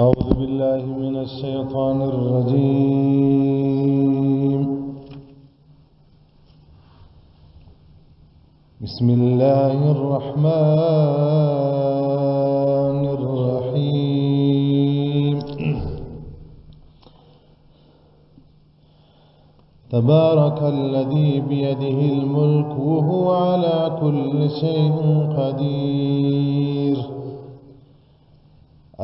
أعوذ بالله من الشيطان الرجيم. بسم الله الرحمن الرحيم. تبارك الذي بيده الملك وهو على كل شيء قدير،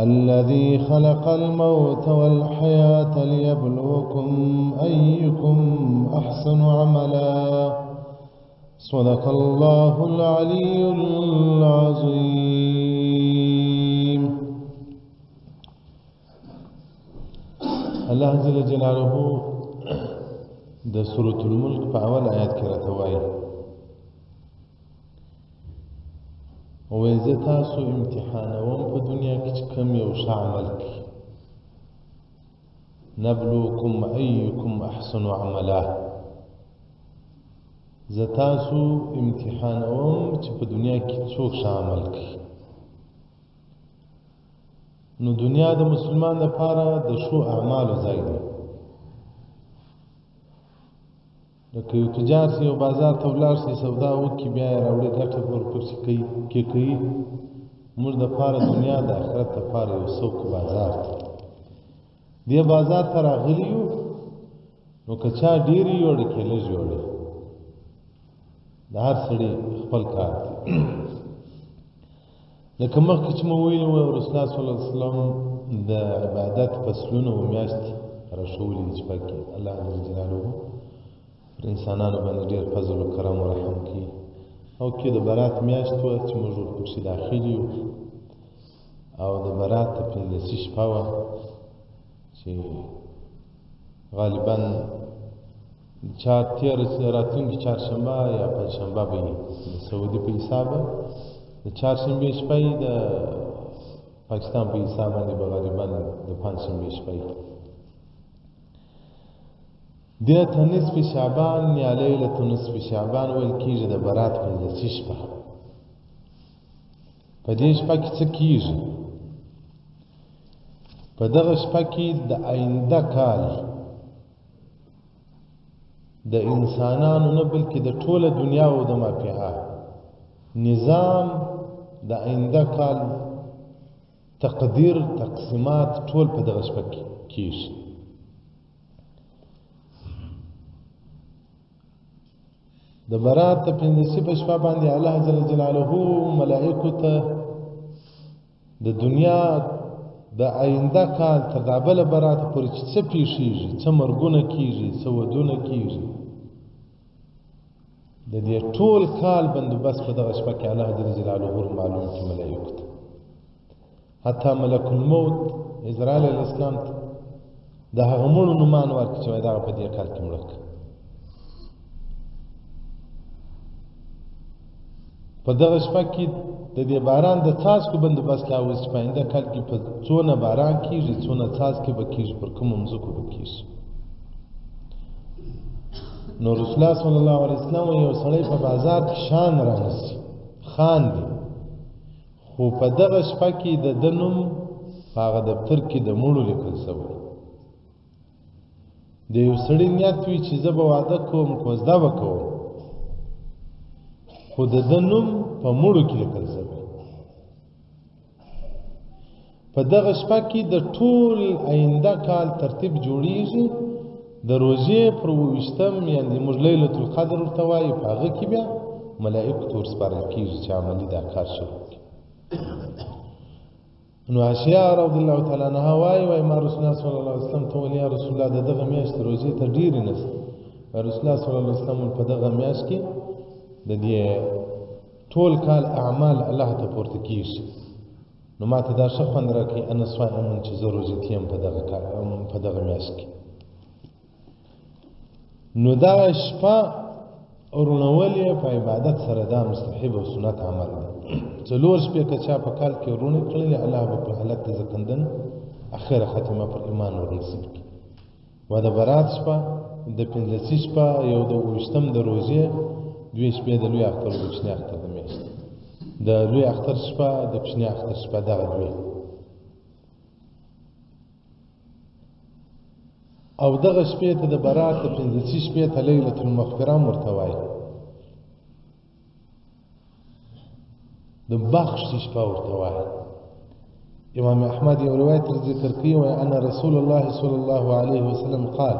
الذي خلق الموت والحياة ليبلوكم أيكم أحسن عملا. صدق الله العلي العظيم. الله جل جلاله د سورة الملك په اول آیات کې راته وایي وایي زه تاسو امتحانوم په دنیا کې چې کوم یو ښه عمل کوي. نبلوکم ایکم احسن عملا، زه تاسو امتحانوم چې په دنیا کې څوک ښه عمل کوي. نو دنیا د مسلمان لپاره د ښو اعمالو ځای دی. لکه یو تجار سي یو بازار ته ولاړ سي، سودا وکړي، بیا یې راوړي ګټه ورپسې کوي. موږ دپاره دنیا د آخرت دپاره یو څوک بازار دی. دې بازار ته راغلي یو، نو که چا ډېرې یوړې که لږ یوړې، د هر سړي خپل کار دی. لکه مخکې چې مو ویلي وو، رسول الله صلی الله علیه وسلم د عبادت فصلونه و میاشتې راښولي دي چې پکې الله جل جلاله پر انسانانو باندې ډېر فضل و کرم و رحم کوي. او کې د برات میاشت وه چې موږ ورپسې داخل یو، او د برات د 15 شپه وه چې غالبا راتلونکي چهارشنبه یا پنجشنبه به وي د سعودي په حسابه، د چهارشنبې شپه یې د پاکستان په حساب باندې به غالبا د پنجشنبې شپه یې. دې ته نصف شعبان یا لیلة نصف شعبان ویل کېږي، د برات 15 شپه. په دې شپه کې څه کېږي؟ په دغه شپه کې د آینده کال د انسانانو نه بلکې د ټوله دنیا او د مافیها نظام د آینده کال تقدیر تقسیمات ټول په دغه شپه کې کېږي. د برات د 15 په شپه باندې الله جل جلاله ملائکو ته د دنیا د آینده کال تر دا بله برات پورې چې څه پیښیږي، څه مرګونه کېږي، څه ودونه کېږي، د دې ټول کال بندوبست په دغه شپه کې الله جل جلاله معلوم کړي ملائکو ته. حتی ملک الموت عزرائیل علیه السلام ته د هغه مړو نومان ورکړي چې وایي دغه په دې کال کې مړه کړه. په دغه شپه کې د دې باران د څاڅکو بندوبست لا اوس چې په آینده کال کې په څونه باران کېږي، څونه څاڅکې به کېږي، پر کومو مځکو به کېږي. نو رسول الله صلی الله علیه وسلم یو سړی په بازار کې شان رانیسي، خاندي، خو په دغه شپه کې د ده نوم په هغه دفتر کې د مړو لیکل شوی. د یو سړي نیت وي چې زه به واده کوم، کوزده به کوم، خو د ده نوم په مړو کې لیکل شوی. په دغه شپه کې د ټول آینده کال ترتیب جوړیږي. د روژې پر 28 یعنې موږ لیلة القدر ورته وایو، په هغه کې بیا ملائکو ته ورسپارل کېږي چې عملي دا کار شروع کړي. نو عاشیه رضی الله تعالی عنها وایي ما رسول الله صلی الله علیه وسلم ته ویل یا رسول الله د دغه میاشتې روژې ته ډېرې نشته. رسول الله صلی الله علیه وسلم په دغه میاشت کې د دې ټول کال اعمال الله ته پورته کېږي. نو ما ته دا ښه خوند راکوي انا صائم چې زه روژتي یم په دغه میاشت کې. نو دا شپه رونول یې په عبادت سره دا مستحب او سنت عمل دی. 4 شپې که چا په کال کې رونې کړلې، الله به په حالت د زکندن اخره ختمه پر ایمان ورنصیب کړي. و د برات شپه، د 15 شپه، یو د 28 د روژې، 2 شپې د لوی اختر او د کوچني اختر د میاشتې. د لوی اختر شپه د کوچني اختر شپه دغه دوی او دغه شپې ته د برات د 15 شپې ته لیلة المغفرة ورته وایي، د بخش شپه ورته وایي. امام احمد یو روایت ذکر کوي وایي ان رسول الله صلی الله علیه وسلم قال،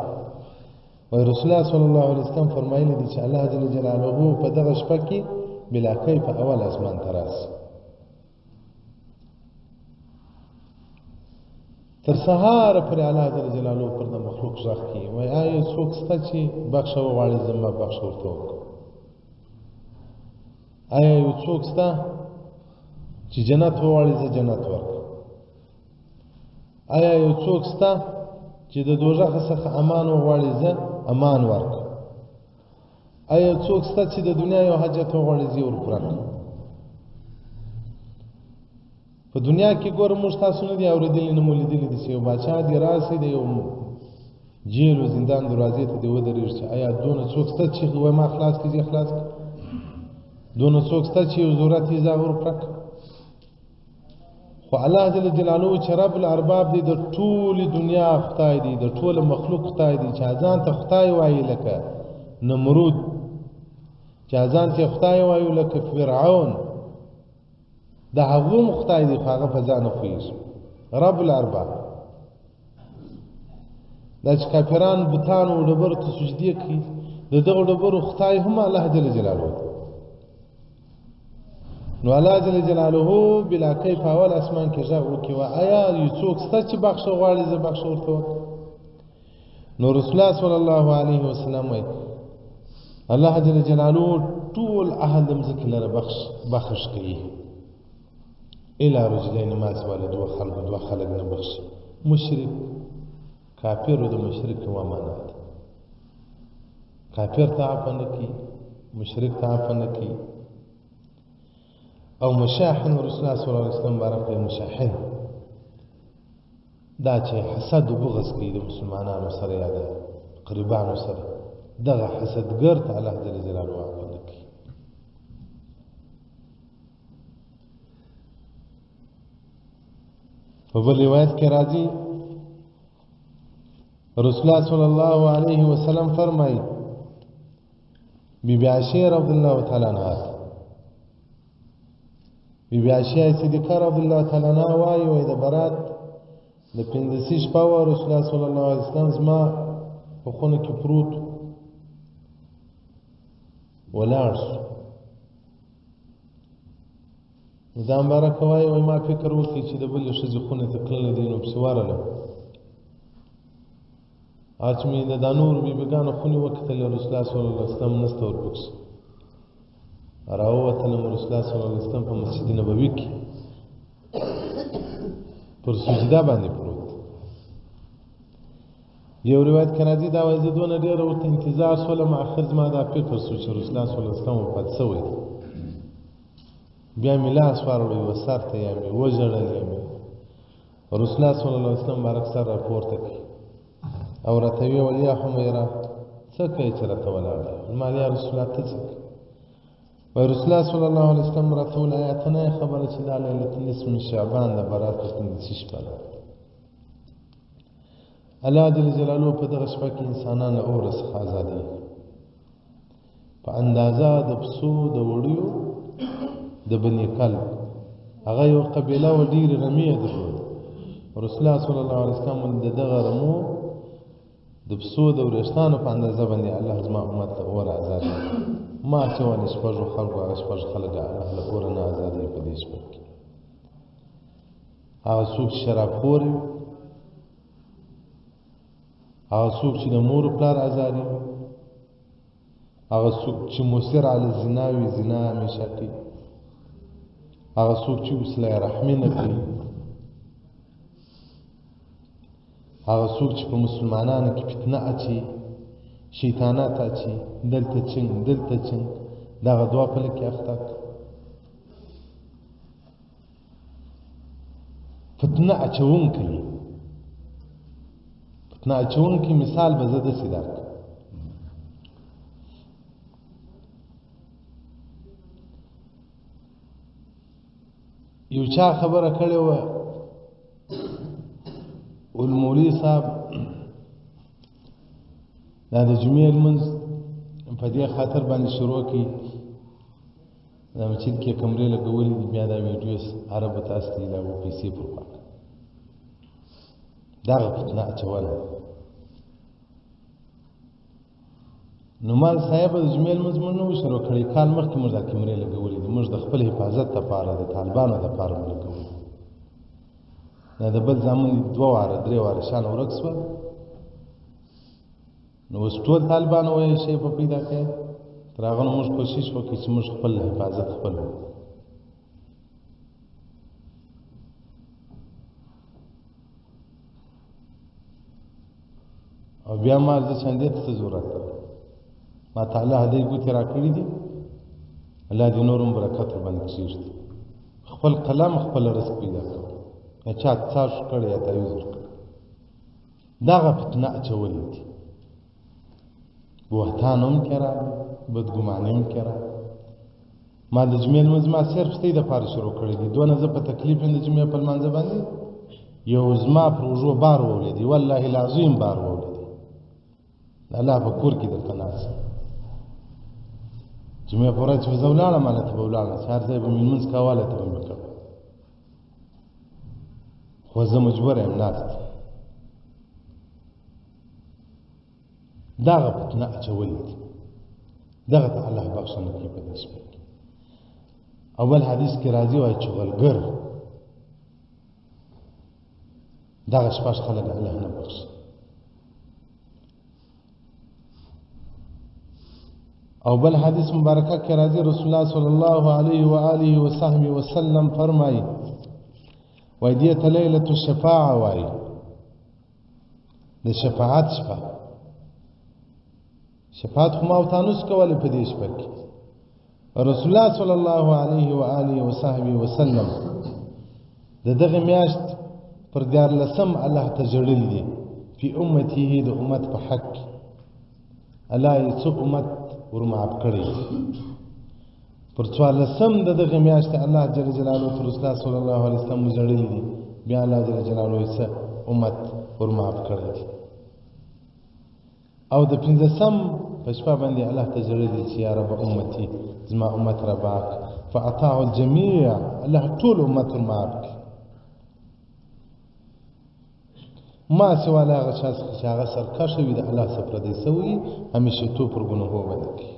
وایي رسول الله صلی الله علیه وسلم فرمایلی دي چې الله جل جلاله په دغه شپه کې بلا کیف اول اسمان ته راسي، تر سهار پورې الله جل جلاله پر د مخلوق غږ کوي وایي آیا څوک شته چې بخښه وغواړي زما بخښه ورته وکړم؟ آیا یو څوک شته چې جنت وغواړي زه جنت ورکړم؟ آیا یو څوک شته چې د دوزخ څخه امان وغواړي زه امان ورکړم؟ آیا یو څوک شته چې د دنیا یو حاجت وغواړي زه ورپوره کړم؟ په دنیا کې ګوره موږ تاسو نه دي اورېدلي نه مو لیدلي دي چې یو باچا دې راسي د یو جیل و زندان دروازې ته دې ودرېږي چې آیا دونه څوک شته چې وایي ما خلاص کړي زه خلاص کړم؟ دونه څوک شته چې یو ضرورت یې زه ورپوره کړم؟ خو الله جل جلاله چې رب الارباب دی، د ټولې دنیا خدای دی، د ټول مخلوق خدای دی، چې ځان ته خدای وایي لکه نمرود، چې ځان ته خدای وایي لکه فرعون، د هغه خدای دی خو هغه په ځان نه پوهېږي. رب الارباب دا چې کافران بوتانو او ډبرو ته سجدې کوي، د دغو ډبرو خدای هم الله جل جلاله دی. نو الله جل جلاله بلا کیف اول اسمان کې غږ وکړي و آیا یو څوک شته چې بخښه غواړي زه بخښه ورته وکړم؟ نو رسول الله صلی الله علیه وسلم وایي الله جل جلاله ټول اهل د مځکې لره بخښ کوي الا رجلین ما سوا له دوه خلک نه بخښي، مشرک کافر او د مشرک کومه معنا ده؟ کافر ته عفو نه کوي، مشرک ته عفو نه کوي. او مشاحن رسول الله صلی الله علیه وسلم بارک مشاحن دا چې حسد او بغض کوي د مسلمانانو سره یا د قربانو سره، دغه حسدګر ته الله جل جلاله عفو نه کوي. په بل روایت کې راځي رسول الله صلی الله علیه وسلم فرمایي بیبي عائشہ رضی الله تعالی عنها، بیبي عائشہ صدیقه رضی الله تعالی عنها وایي د برات د 15 شپه و رسول الله صلی الله علیه وسلم زما په خونه کې پروت ولاړ شو. دا مبارک وایي ما فکر وکړي چې د بلې ښځې خونې ته تللی دی نو پسې ورغلم، هغه چې مې د دا نورو بیبیګانو خونې وکتلې رسول الله صلی الله علیه وسلم نسته ورپکښې راووتلم. رسول الله صلی الله علیه وسلم په مسجد نبوي کې پر سجده باندې پروت. یو روایت کې راځي دا وایي زه دونه ډېره ورته انتظار شولم اخر زما دا فکر شو چې رسول الله صلی الله علیه وسلم وفات شوی دی. بیا مې لاس واړوی و سر ته یا مې وژړل یا مې رسول الله صلی الله علیه وسلم بارک سر راپورته کړي او راته ویې ویل یا حمیره څه کوې چې راته ولاړه یې؟ ما ویل یا رسول الله ته څه کوې؟ وایي رسول الله صلی الله علیه وسلم راته وویل آیا ته نه یې خبره چې دا لیلة نصف من شعبان د برات په 15 شپه ده؟ الله جل جلاله په دغه شپه کې انسانان له اوره څخه ازادوي په اندازه د پسو د وړیو د بني کلب. هغه یو قبیله و ډېرې رمې یې درلودې. رسول الله صلی الله علیه وسلم د دغه رمو د پسو د وریښتانو په اندازه باندې الله زما امت له اوره ازادوي. ما چې ونې شپږو خلکو هغه شپږ خلک الله له اوره نه ازادوي په دې شپه کې. هغه څوک چې شرابخور وي، هغه څوک چې د مور پلار ازادي وي، هغه څوک چې مصر علی الزنا وي زنا همیشه کوي، هغه څوک چې وصله رحمي نه کوي، هغه څوک چې په مسلمانانو کې فتنه اچي، شیطانات اچي، دلته چنګ دلته چنګ، دغه دوه پله کې اخته فتنه اچونکی فتنه اچونکی مثال به زه داسې درکړم. یو چا خبره کړې وه المولوي صاحب دا د جمعې لمونځ په دې خاطر باندې شروع کړي دا مسجد کې کمرې لګولې دي بیا دا ویډیوز عربو ته استوي د هغو پیسې پر خوا دغه فتنه اچوله نو مال صاحب د جمعې لمونځ موږ نه وو شروع کړی کال مخکې موږ دا کمرې لګولې دي موږ د خپل حفاظت دپاره د طالبانو دپاره مو لګولې دا د بل زامن 2 واره 3 واره شان ورک شوه نو اوس ټول طالبان وایي شی په پیدا کوي تر هغه نو موږ کوشش وکړو چې موږ خپل حفاظت خپل وکړو او بیا ما زه چندې ته ضرورت ما تعالی هدی ګوتې راکړي دي الله دې نور هم برکت ورباندې کښېږدي خپل قلم خپل رزق پیدا کړو یا چا څاښ کړی یا تعویض ورکړی دغه فتنه اچولې دي بهتان هم کې راغلی بدګماني هم کې راغلی ما د جمعې لمونځ ما صرف ستۍ دپاره شروع کړی دي دونه زه په تکلیف یم د جمعې په لمانځه باندې یو زما پر اوږو بار وولېدی والله العظیم بار وولېدی د الله په کور کې درته ناست جمعې په ورځ چې به زه ولاړم هلته به ولاړم چې هر ځای به مې لمونځ کوه هلته به مې کوه خو زه مجبور یم ناست دغه فتنه اچولې دي دغه ته الله بخښنه کوي په دې شپه کې اول حدیث کې راځي وایي چغلګر دغه شپه خلک الله نه بخښي او بل حدیث مبارکه کې راځي رسول الله صلی الله علیه و آله و صحبه وسلم فرمایي وایي دې ته لیلة الشفاعه وایي د شفاعت شپه شفاعت خو ما او تاسو کولای په دې شپه کې رسول الله صلی الله علیه و آله و صحبه وسلم دغه میاشت پر 14 الله ته جوړل دي په امته د امت په حق الله یې څو امت ورمعاف کړی پر 14 دغه میاشت الله جل جلاله رسول الله صلی الله علیه وسلم جوړل دي بیا الله جل جلاله یې امت ورمعاف کړی دي او د 15 په شپه باندې الله ته جوړل چې یا رب امتي زما امت رباک فاطاع الجميع الله ټول امت ورمعاف کړي ما سوا له هغه شخص چې هغه سرکشه وي د الله څخه پردی سوی همیشه تو پر ګناهو باندې کوي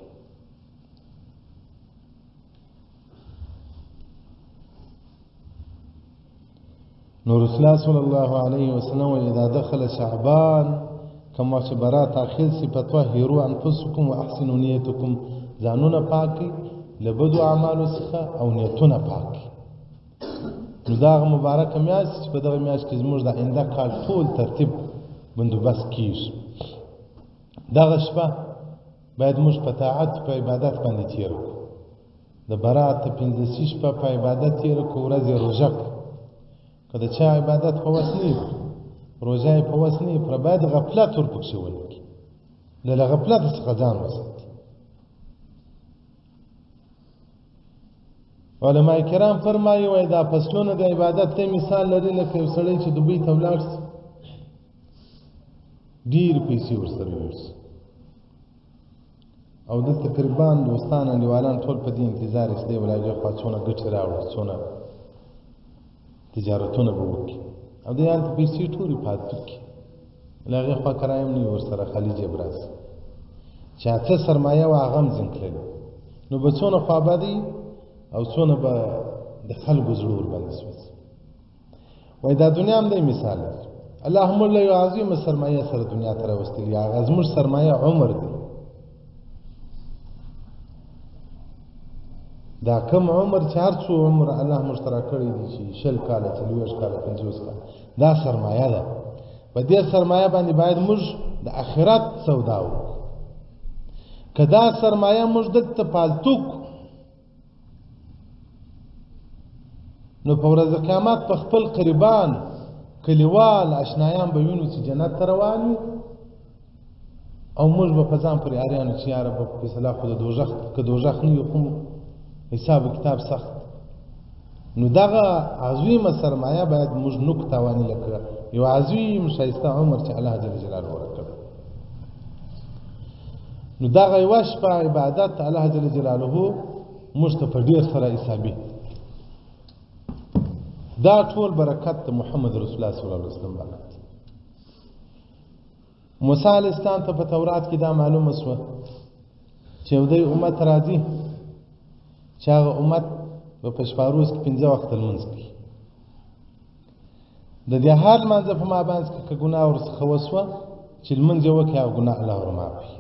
نو رسول الله صلی الله علیه وسلم اذا دخل شعبان کما چې برات اخر صفاتو هیرو انفسکم واحسنوا نیتکم ځانونه پاکي لبدو اعمالو څخه او نیتونه پاکي نو دا مبارک میاشت چې په دغه میاشت کې زموږ د آینده کال ټول ترتیب بندوبست کیږي دغه شپه باید موږ په طاعت په عبادت باندې تیر کړو د برات 15 شپه په عبادت تیر کړو ورځ روژه که د چا عبادت په وس نه روژه یې په وس نه پر باید غفلت ورپکښې ولګي له غفلت څخه ځان وساتي علماء کرام فرمایي وای دا فصلونه د عبادت ته مثال لري لکه یو سړی چې دوبۍ ته ولاړ شي ډېر پیسې ورسره یوسي او دلته تقریبا دوستان انډیوالان ټول په دې انتظار یې چې دی ولا هغې خوا څونه ګټې راوړي څونه تجارتونه به وکړي او دی هلته پیسې ټولې پاتې کړي له هغې خوا کرایم نه وي ورسره خالي جیب راسي چې څه سرمایه وه هغه هم ځین تللې نو به څونه خوابدي او څونه به د خلکو زړه ورباندې سوځي وایي دا دنیا هم دی مثال لري الله موږ له یو عظیمه سرمایه سره دنیا ته راوستلي هغه زموږ سرمایه عمر دی دا کم عمر چې هر څو عمر الله موږ ته راکړی دي چې 20 کاله 40 کاله 50 کاله دا سرمایه ده په دې سرمایه باندې باید موږ د آخرت سودا وکړو که دا سرمایه موږ دلته پالتو نو په ورځ قیامت په خپل قربان کلیوال اشنایان به وینو چې جنت ته روان وي او موږ به په ځان پورې اریانو چې یا رب فیصله خو د دوزخ که دوزخ نه وي خو حساب کتاب سخت نو دغه عظیمه سرمایه باید موږ نوک تاواني لکه یو عظیم ښایسته عمر چې الله جل جلاله ورکړ نو دغه یوه شپه عبادت الله جل جلاله موږ ته په ډېر سره حسابي. دا ټول برکت د محمد رسول الله صلی الله علیه وسلم برکت. موسی علیه السلام ته په تورات کې دا معلومه شوه چې یو دی امت راځي چې هغه امت به په شپه روز کې 5 وخته لمونځ کوي. د دې هر لمانځه په مابینځ کې که ګناه ورڅخه وسوه چې لمونځ یې وکړي هغه ګناه الله ورمعاف کړي.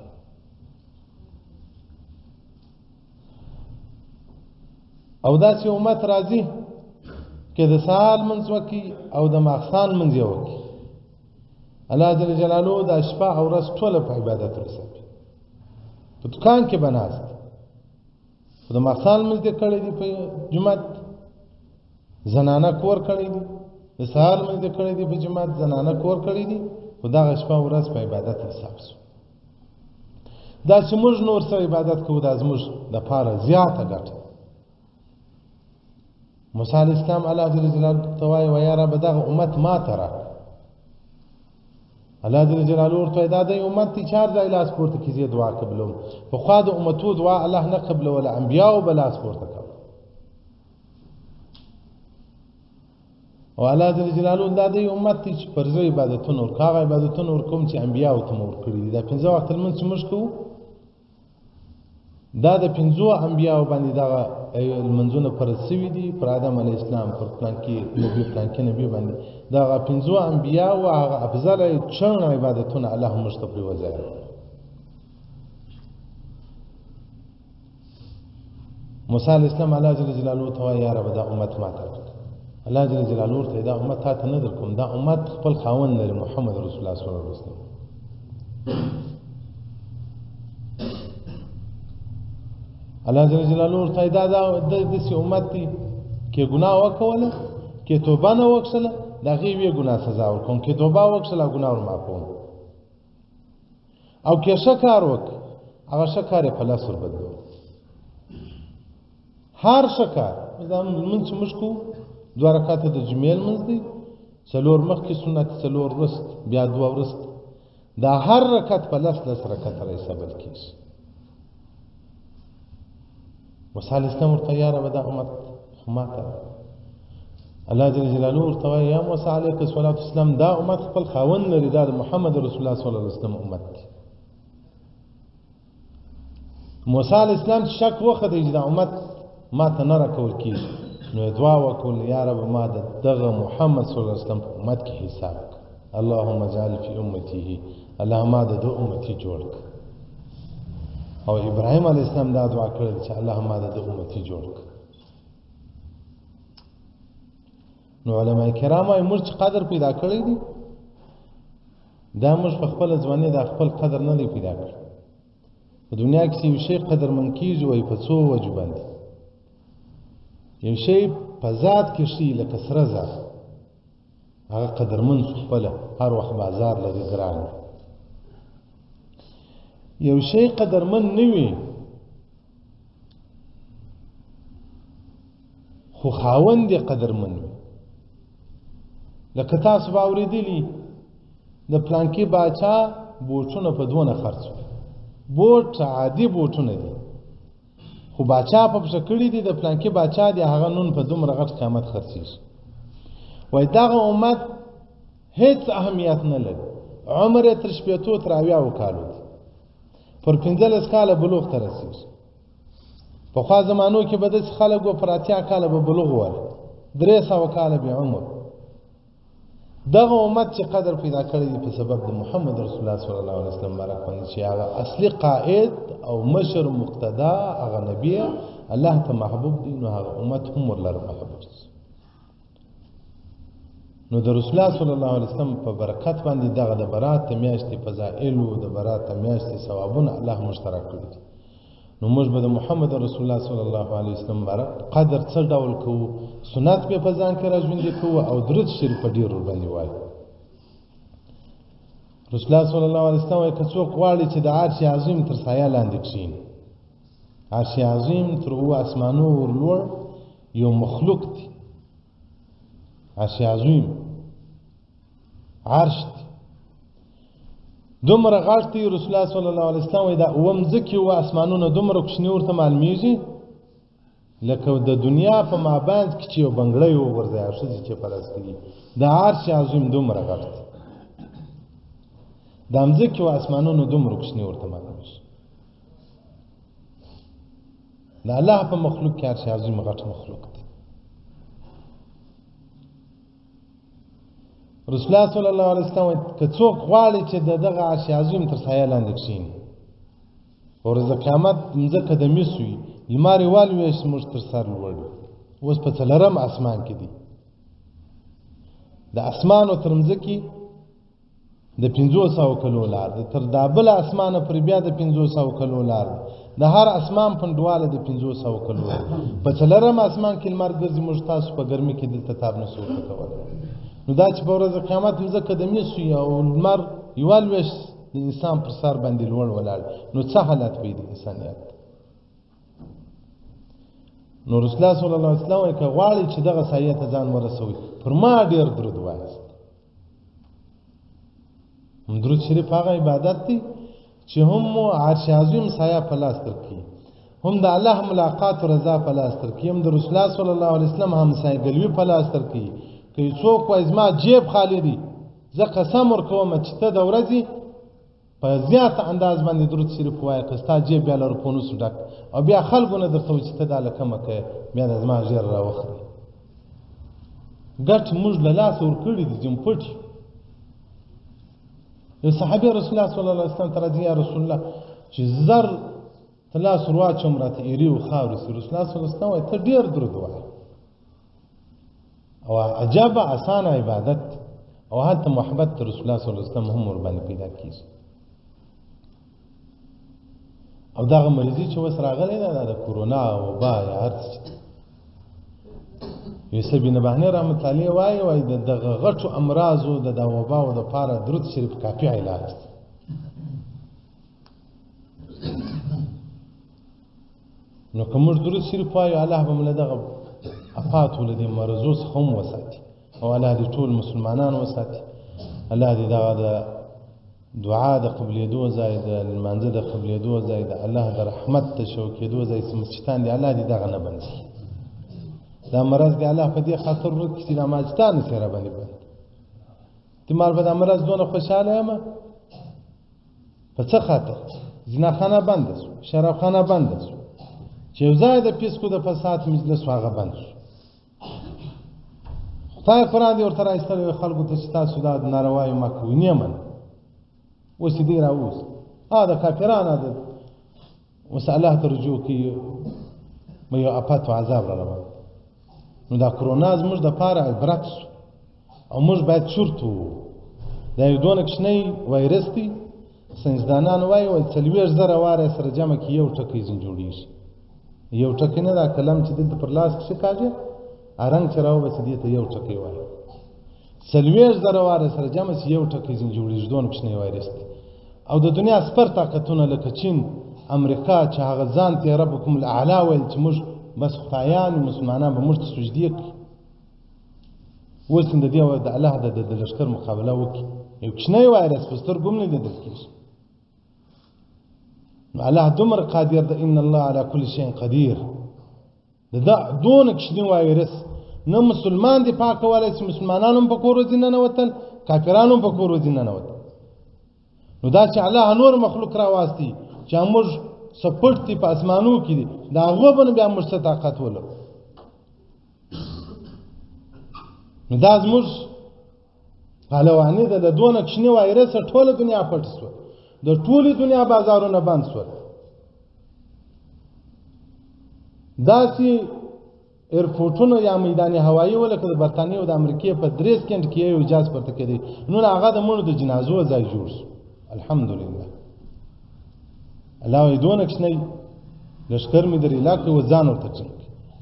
او داسې امت راځي که د سهار لمونځ وکړي او د ماښام لمونځ یې وکړي، الله جل جلاله دا شپه او ورځ ټوله په عبادت رسوي. په دکان کې به ناست خو د ماښام لمونځ دې کړی دی په جومات، زنانه کور کړی دی، د سهار لمونځ دې کړی دی په جومات، زنانه کور کړی دی، خو دغه شپه او ورځ په عبادت حساب شو. دا چې موږ نور څه عبادت کوو دا زموږ دپاره زیاته ګټه. موسی علیه السلام الله جل جلاله ته وایي ویا ربه دغه امت ما ته راکړه. الله جل جلاله ورته وایي دا د امت دی چې هر ځای لاس پورته کړي زه دعا قبلوم. پخوا د امتو دعا الله نه قبلوله، انبیاو به لاس پورته کوله. او الله جل جلاله دا د امت دی چې پر زه عبادتونه ورکوه، هغه عبادتونه ورکوم چې انبیاو ته مو ورکړي دي. دا 5 وخته لمونځ چې موږ کوو دا د 5 انبیاو باندې دغه لمونځونه فرض سوي دي، پر آدم علیه السلام، پر پلانکي نبي پلانکي نبي باندې دغه 5 انبیاو هغه افضله چڼ عبادتونه الله موږ ته پرې وځایوي. موسی علیه السلام الله جل جلاله ته وایي یا رب دا امت ما ته راکړه. الله جل جلاله ورته دا امت تا ته نه درکوم، دا امت خپل خاوند لري محمد رسول الله صلی الله علیه وسلم. الله جل جلاله ورته دا داسې امت دی کې ګناه وکوله کې توبه نه وکړله د هغې ویې ګناه سزا ورکوم، کې توبه وکړله ګناه ورمعافوم، او کې ښه کار وکړي هغه ښه کار یې په لاس وربدلوم. هر ښه کار دا لمونځ چې موږ کوو 2 رکعته د جمعې لمونځ دی، 4 مخکې سنت، 4 وروست، بیا 2 وروست، دا هر رکعت په 10 رکعته راحسابل کېږي. موسی علیه السلام ورته یا ربه دا امت خو ما ته الله جل جلاله ورته وایي یا موسی علیه الصلاة والسلام دا امت خپل خاوند لري، دا د محمد رسول الله صلی الله علیه وسلم امت دی. موسی علیه السلام چې شک وښودی چې دا امت ما ته نه راکول کېږي، نو یې دعا وکړل یا ربه ما د دغه محمد صلی الله علیه وسلم په امت کې حساب کړه. اللهم اجعل فی امته، الله ما د ده امتي جوړ کړه. او ابراهیم علیه السلام دا دعا کړې چې الله ما د امتی جوړ کړ. نو علماء کرام وايي موږ چې قدر پیدا کړی دی دا موږ په خپل ځواني دا خپل قدر نه دی پیدا کړی. په دنیا کې یو شی قدرمن کیږي وایي په څو وجو باندې. یو شی په ذات کې شي لکه سره زر هغه قدرمن شو خپله، هر وخت بازار لري ګران. یو شی قدرمن نه وي خو خاوند یې قدرمن وي. لکه تاسو به اورېدلي د پلانکي باچا بوټونه په 2 نه خرڅ وي. بوټ عادي بوټونه دي خو باچا په پښه کړي دي، د پلانکي باچا دی هغه نن په دومره غټ قیمت خرڅېږي. وایي دغه امت هیڅ اهمیت نه لري، عمر یې تر 80 تر 80 کالو دی، پر 15 کاله بلوغ ته رسېږي. پخوا زمانو کې به داسې خلک و پر 80 کاله به بلوغ ووایي، 300 کاله بې عمر. دغه امت چې قدر پیدا کړی دی په سبب د محمد رسول الله صلی الله علیه وسلم مبارک باندې چې هغه اصلي قائد او مشر مقتدا هغه نبی الله ته محبوب دی، نو هغه امت هم ورلره محبوب دی. نو د رسول الله صلی الله علیه وسلم په برکت باندې دغه د برات میاشتې فضائل او د برات میاشتې ثوابونه الله مشترک کړي دي. نو موږ به د محمد رسول الله صلی الله علیه وسلم قدر څه ډول کوو، سنت به په ځان کې راژوندي کوو او درود شریف په ډېر باندې وایو. رسول الله صلی الله علیه وسلم وایي که څوک غواړي چې د عرش عظیم تر سایه لاندې کښېني، عرش عظیم تر 7 اسمانو ورلوړ یو مخلوق دی. عرش عظیم عرش دی. دومره غټ دی رسول الله صلی الله علیه وسلم وایي دا اوه مځکې و اسمانونه دومره کوچني ورته معلومیږي لکه د دنیا په مابینځ کې چې یو بنګړی وغورځي او ښځې چې پرست کوي د عرش عظیم دومره غټ دی دا مځکې و اسمانونه دومره کوچني ورته معلومیږي د الله په مخلوق کې عرش عظیم غټ مخلوق دی رسول الله صلی الله علیه وسلم که څوک غواړي چې دغه عرش عظیم تر سایه لاندې کښېني په ورځ د قیامت مځکه د مس وي لمر یې والویشت زموږ تر سر لوړ وي اوس په څلورم اسمان کې دي د اسمانو تر مځکې د 500 کلو لار ده تر دا بل اسمانه پر بیا د 500 کلو لار ده د هر اسمان پنډواله د 500 کلو په څلورم اسمان کې لمر ګرځي موږ تاسو په ګرمي کې دلته تاب نه سو کولی نو دا چې په ورځ د قیامت مځکه د مس وي او لمر یوالویشت د انسان پر سر باندې لوړ ولاړ نو څه حالت وي د انسانیت نو رسول الله صلی الله علیه وسلم وایي که غواړئ چې دغه سایه ته ځان ورسوئ پر ما ډېر درود وایاست درود شریف هغه عبادت دی چې هم مو عرش عظیم سایه په لاس درکړي هم د الله ملاقات و رضا په لاس درکړي هم د رسول الله صلی الله علیه وسلم همسایه‌ګلوي په لاس درکړي که څوک وایي زما جیب خالی دی زه قسم ورکوم چې ته د ورځې په زیات انداز باندې درود شریف ووایه که ستا جیب بیا له روپونوسو ډک او بیا خلکو نه درته وایي چې ته دا له کمه کوې بیا د زما ژېر راوخلې ګټ موږ له لاسه ورکړي دي جمپټ یو صحابي رسول الله صلی الله علیه وسلم ته راځي یا رسول الله چې زر ته لاس ور واچوم راته ایرې و خاورې سي رسول الله صلی الله علیه وسلم وایي ته ډېر درود وایه او عجبه اسانه عبادت او هلته محبت ته رسول الله صلی الله علیه وسلم هم ورباندې پیدا کېږي او دغه مریضي چې اوس راغلی ده دا د کورونا وبا یا هر څه یوسف بن بهني رحمت الله علیه وایي د دغه غټو امراضو د وباو دپاره درود شریف کافي علاج دی نو که موږ درود شریف وایو الله به موږ له دغه افاتو له دې مرضو څخه هم وساتي او الله دې ټول مسلمانان وساتي الله دې دغه د دعا د قبلېدو ځای د لمانځه د قبلېدو ځای د الله د رحمت د شوکېدو ځای چې مسجدان دي الله دې دغه نه بند کړي دا مرض دی الله په دې خاطر ورکړي چې دا مسجدان نشي راباندې بند احتمال به دا مرض دونه خوشحاله یم په څه خاطر زناخانه بنده شو شرابخانه بنده شو چې یو ځای د پیسکو د فساد مجلس هغه بند شو خدای قرآن دې ورته راایستلی خلکو ته چې تاسو دا ناروایو مه کوئ نه منه اوس دې راووځ د کافرانو د اوس الله ته رجوع کوي مې یو افت او عذاب را روان نو دا کرونا زموږ دپاره عبرت شو او موږ باید چورت وو دا یو دونه کوچنی وایرس دی ساینسدانان وایي 40,000 واره سره جمع کړي یو ټکی ځین جوړېږي یو ټکی نه دا قلم چې دلته پر لاس کښې کاږي رنګ چې راوباسي دې ته یو ټکی وایي 40,000 واره سره جمع شي یو ټکی ځین جوړېږي دونه کوچنی وایرس دی او د دنیا سپر طاقتونه لکه چین امریکا چې هغه ځان ته ربکم الاعلی ویل چې موږ بس خدایان مسلمانان به موږ ته سجدې کړي اوس د دې د الله د لښکر مقابله وکړي یو کوچنی وایرس په سترګو هم نه لیدل کېږي نو الله دومره قادر ده ان الله على كل شيء قدير دا دونه کوچنی وایرس نه مسلمان دی پاکولی چې مسلمانان هم په کور ورځي ننوتل کافران هم په کور ورځي ننوتل نو دا چې الله نور مخلوق راواستي چې موږ سپټ دي په اسمانو کې دي د هغو به نه بیا موږ څه طاقت ولرو نو دا زموږ پهلواني ده د دونه کوچني وایرسه ټوله دنیا پټ شوه د ټولې دنیا بازارونه بند شول داسې ایرپورټونه یا میدان هوایي ولکه د برطانیې او د امریکې په 3 سکند کې یو اجازه پرته کېدی نو هغه د مړو د جنازو ځای جوړ شو الحمدلله الله وایي دونه کوچنی لښکر مې در علاقې و ځان ورته ټینګ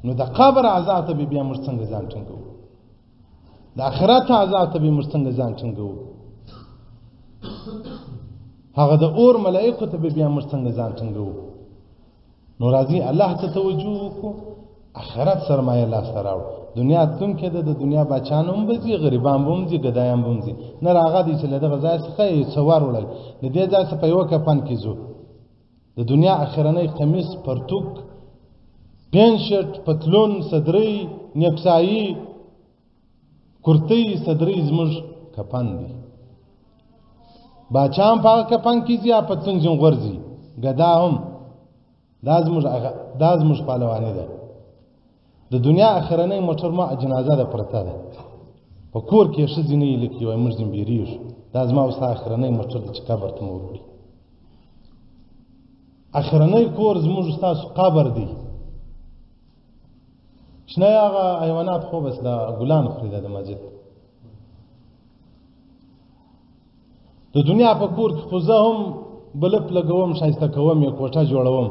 نو د قبر عذاب ته بیا موږ څنګه ځان ټینګوو د آخرت عذاب ته موږ څنګه ځان ټینګوو هغه د اور ملائکو ته بیا موږ څنګه ځان ټینګوو نو راځي الله ته توجه وکړو آخرت سرمایه لاسته راوړ. دنیا تلونکې ده، د دنیا بچیان هم به ځي، غریبان به هم ځي، ګدایان به هم ځي. نه راغه دی چې له دغه ځای څخه یې څه ور وړل، له دې ځای څخه په یوه کفن کې ځو. د دنیا اخرنی قمیص، پرتوګ، پین شرټ، پتلون، صدرۍ، نیکسایي، کرتۍ، صدرۍ زموږ کفن دی. باچا هم په هغه کفن کې ځي، پتلون ځینې غورځي، ګدا هم. دا زموږ پهلواني ده. د دنیا اخرنی موټر ما جنازه ده پرته ده، په کور کې ښځې نه یې لیکي، وایي موږ ځینې بیریږو. دا زما او ستا اخرنی موټر دی چې قبر ته مو وروړي. اخرنی کور زموږ ستاسو قبر دی. شنه هغه حیوانات خو بس دا ګلان خوري د مسجد. د دنیا په کور کې خو زه هم بلپ لګوم، ښایسته کوم، یې کوټه جوړوم.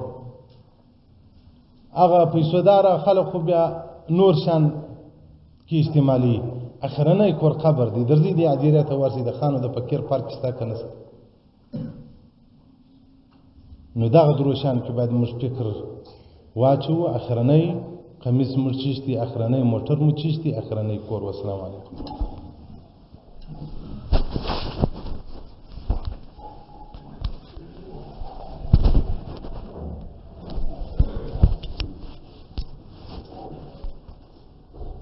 هغه پیسوداره خلک خو بیا نور شان کې استعمالي. اخرنی کور قبر دی. درځي د عدیرې ته ورسي، د خانو د فقیر پارک شته که نشته. نو دغه دروشان کې باید موږ فکر واچوو. اخرنی قمیص مو چیشتي، اخرنی موټر مو چیشتي، اخرنی کور. والسلام علیکم.